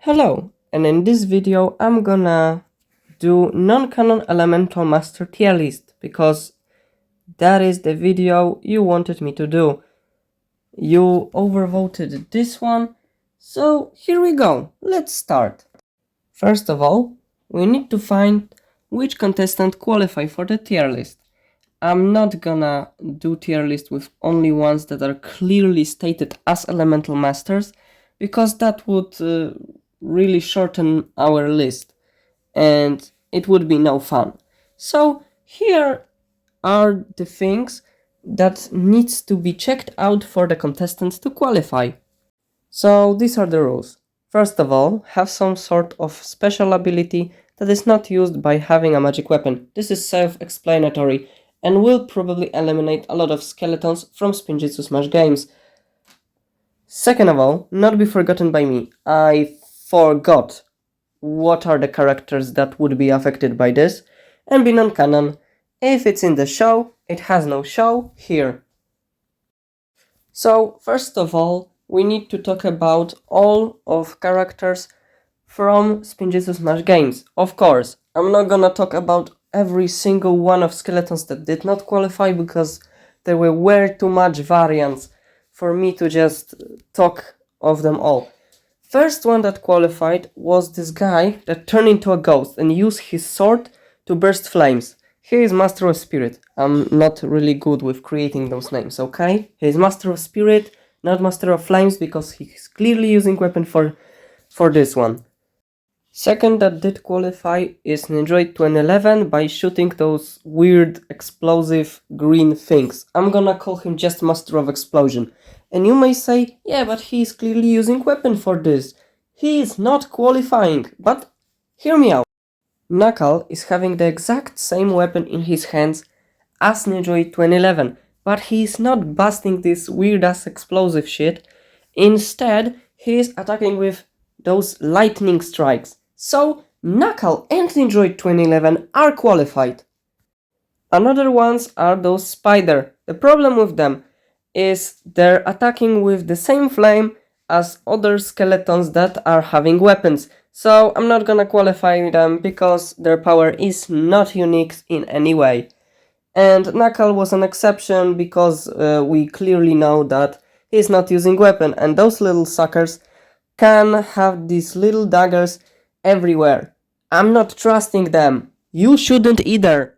Hello, and in this video I'm gonna do non-canon elemental master tier list because that is the video you wanted me to do. You overvoted this one, so here we go, let's start. First of all, we need to find which contestant qualify for the tier list. I'm not gonna do tier list with only ones that are clearly stated as elemental masters, because that would really shorten our list and it would be no fun. So here are the things that needs to be checked out for the contestants to qualify. So these are the rules. First of all, have some sort of special ability that is not used by having a magic weapon. This is self-explanatory and will probably eliminate a lot of skeletons from Spinjitzu Smash games. Second of all, not be forgotten by me, I forgot what are the characters that would be affected by this, and be non-canon. If it's in the show, it has no show here. So, first of all, we need to talk about all of characters from Spinjitzu Smash games. Of course, I'm not gonna talk about every single one of skeletons that did not qualify because there were way too much variants for me to just talk of them all. First one that qualified was this guy that turned into a ghost and used his sword to burst flames. He is Master of Spirit. I'm not really good with creating those names, okay? He is Master of Spirit, not Master of Flames, because he's clearly using weapon for this one. Second that did qualify is Ninjago 2011 by shooting those weird explosive green things. I'm gonna call him just Master of Explosion. And you may say, yeah, but he's clearly using weapon for this. He is not qualifying, but hear me out. Knuckle is having the exact same weapon in his hands as Ninjago 2011, but he is not busting this weird ass explosive shit. Instead, he is attacking with those lightning strikes. So, Knuckle and Ninjago 2011 are qualified. Another ones are those spider. The problem with them is they're attacking with the same flame as other skeletons that are having weapons. So I'm not gonna qualify them because their power is not unique in any way. And Knuckle was an exception because we clearly know that he's not using weapon, and those little suckers can have these little daggers everywhere. I'm not trusting them. You shouldn't either.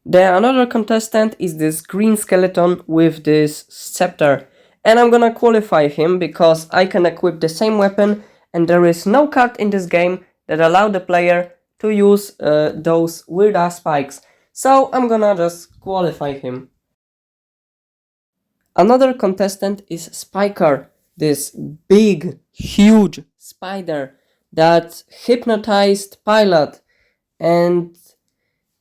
The another contestant is this green skeleton with this scepter, and I'm gonna qualify him because I can equip the same weapon and there is no card in this game that allow the player to use those weird ass spikes. So I'm gonna just qualify him. Another contestant is Spiker, this big, huge spider that hypnotized Pilot, and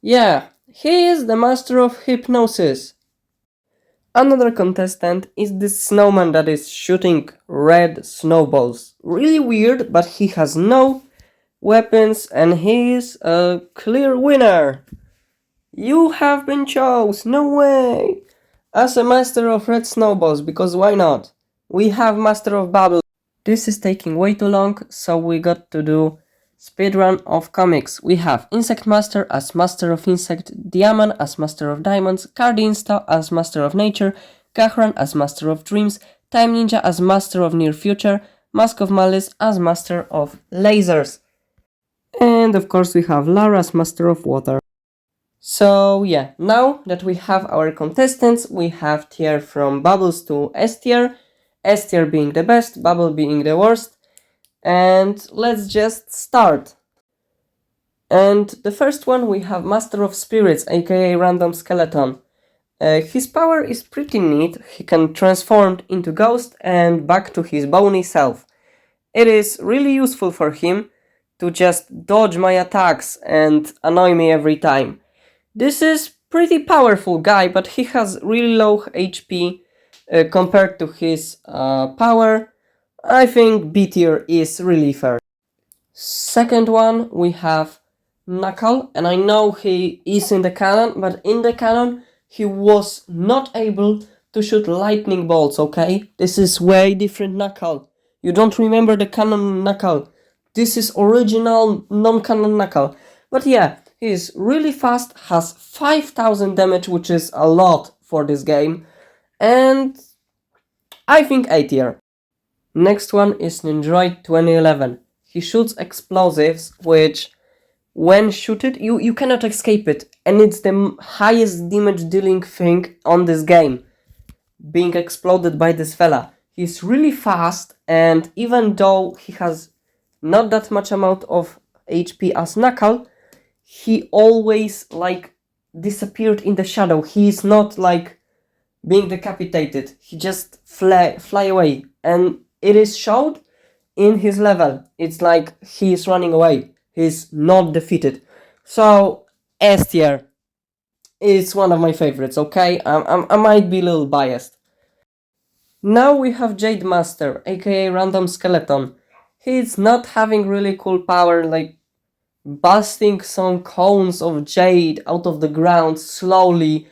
yeah, he is the master of hypnosis. Another contestant is this snowman that is shooting red snowballs. Really weird, but he has no weapons and he is a clear winner. You have been chosen, no way! As a master of red snowballs, because why not? We have master of bubbles. This is taking way too long, so we got to do speedrun of comics. We have Insect Master as Master of Insect, Diamond as Master of Diamonds, Cardinsta as Master of Nature, Gahran as Master of Dreams, Time Ninja as Master of Near Future, Mask of Malice as Master of Lasers. And of course we have Lara as Master of Water. So yeah, now that we have our contestants, we have tier from Bubbles to S tier. S tier being the best, Bubble being the worst. And let's just start. And the first one we have Master of Spirits, aka Random Skeleton. His power is pretty neat. He can transform into ghost and back to his bony self. It is really useful for him to just dodge my attacks and annoy me every time. This is pretty powerful guy, but he has really low HP compared to his power. I think B tier is really fair. Second one, we have Knuckle, and I know he is in the canon, but in the canon he was not able to shoot lightning bolts, okay? This is way different Knuckle. You don't remember the canon Knuckle. This is original non-canon Knuckle. But yeah, he is really fast, has 5000 damage, which is a lot for this game. And I think A tier. Next one is Ninjroid 2011. He shoots explosives, which when shooted, you cannot escape it. And it's the highest damage dealing thing on this game, being exploded by this fella. He's really fast, and even though he has not that much amount of HP as Knuckle, he always like disappeared in the shadow. He's not like being decapitated. He just fly away, and it is showed in his level. It's like he is running away. He's not defeated. So S tier is one of my favorites. Okay, I might be a little biased. Now we have Jade Master, aka Random Skeleton. He's not having really cool power, like busting some cones of jade out of the ground slowly,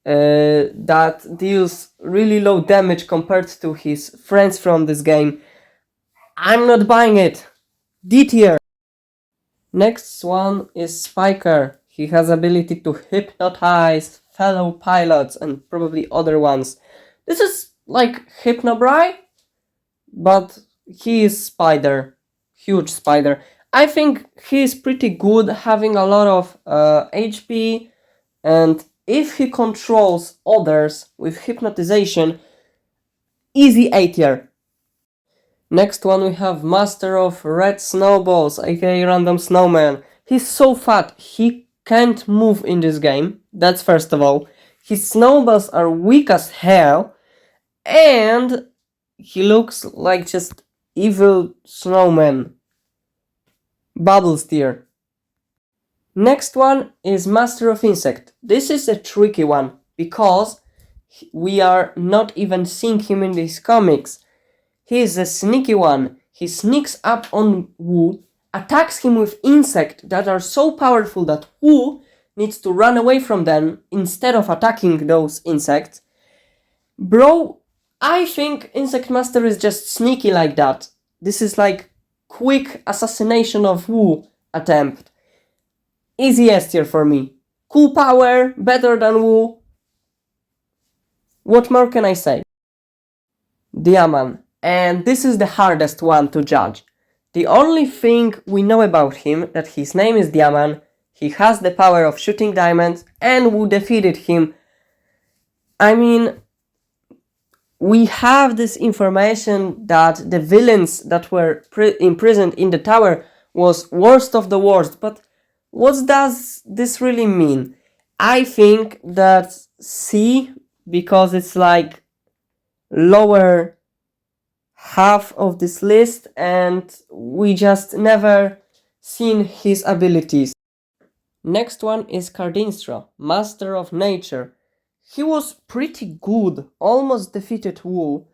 that deals really low damage compared to his friends from this game. I'm not buying it. D tier. Next one is Spiker. He has ability to hypnotize fellow pilots and probably other ones. This is like Hypnobrai, but he is Spider. Huge Spider. I think he is pretty good, having a lot of HP, and if he controls others with hypnotization, easy A tier. Next one we have Master of Red Snowballs, aka Random Snowman. He's so fat, he can't move in this game, that's first of all. His snowballs are weak as hell, and he looks like just evil snowman. Bubbles tier. Next one is Master of Insect. This is a tricky one because we are not even seeing him in these comics. He is a sneaky one. He sneaks up on Wu, attacks him with insects that are so powerful that Wu needs to run away from them instead of attacking those insects. Bro, I think Insect Master is just sneaky like that. This is like quick assassination of Wu attempt. Easy S tier for me. Cool power, better than Wu. What more can I say? Diamond. And this is the hardest one to judge. The only thing we know about him that his name is Diamond, he has the power of shooting diamonds, and Wu defeated him. I mean, we have this information that the villains that were imprisoned in the tower was worst of the worst, but what does this really mean? I think that C, because it's like lower half of this list and we just never seen his abilities. Next one is Cardinstra, Master of Nature. He was pretty good, almost defeated Wu,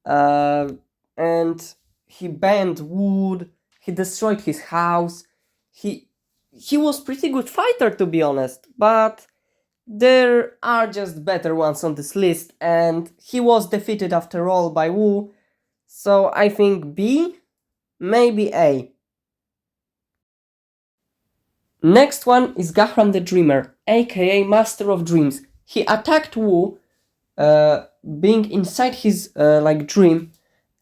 and he bent wood, he destroyed his house, he was pretty good fighter, to be honest, but there are just better ones on this list, and he was defeated after all by Wu, so I think B, maybe A. Next one is Gahram the Dreamer, aka Master of Dreams. He attacked Wu, being inside his dream,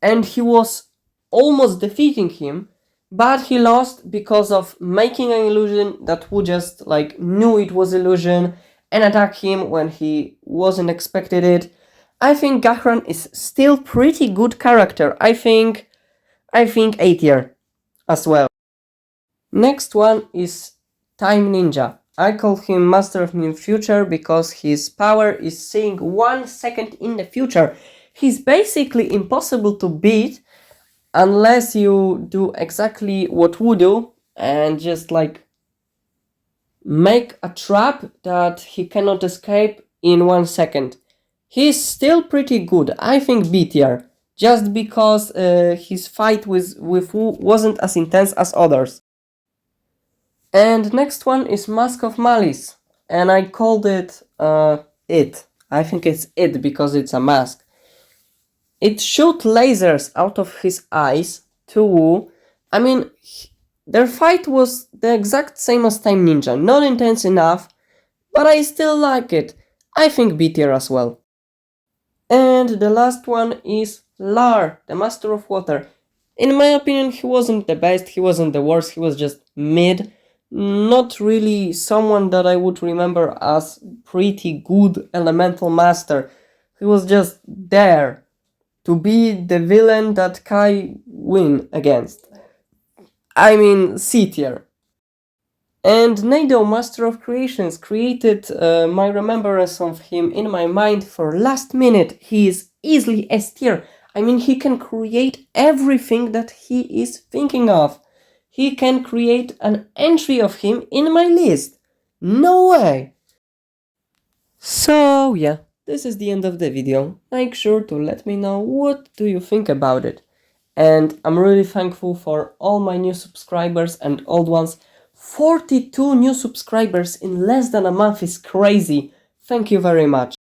and he was almost defeating him, but he lost because of making an illusion that Wu just knew it was illusion and attacked him when he wasn't expected it. I think Gahram is still pretty good character. I think A tier as well. Next one is Time Ninja. I call him Master of Near Future because his power is seeing 1 second in the future. He's basically impossible to beat unless you do exactly what Wu do and just make a trap that he cannot escape in 1 second. He's still pretty good. I think B tier, just because his fight with Wu wasn't as intense as others. And next one is Mask of Malice, and I called it It. I think it's It because it's a mask. It shot lasers out of his eyes to Wu, I mean, their fight was the exact same as Time Ninja, not intense enough, but I still like it. I think B tier as well. And the last one is Lar, the Master of Water. In my opinion, he wasn't the best, he wasn't the worst, he was just mid. Not really someone that I would remember as pretty good elemental master. He was just there to be the villain that Kai win against. I mean, C tier. And Nado, Master of Creations, created my remembrance of him in my mind for last minute. He is easily S tier. I mean, he can create everything that he is thinking of. He can create an entry of him in my list. No way! So yeah, this is the end of the video. Make sure to let me know what do you think about it. And I'm really thankful for all my new subscribers and old ones. 42 new subscribers in less than a month is crazy. Thank you very much.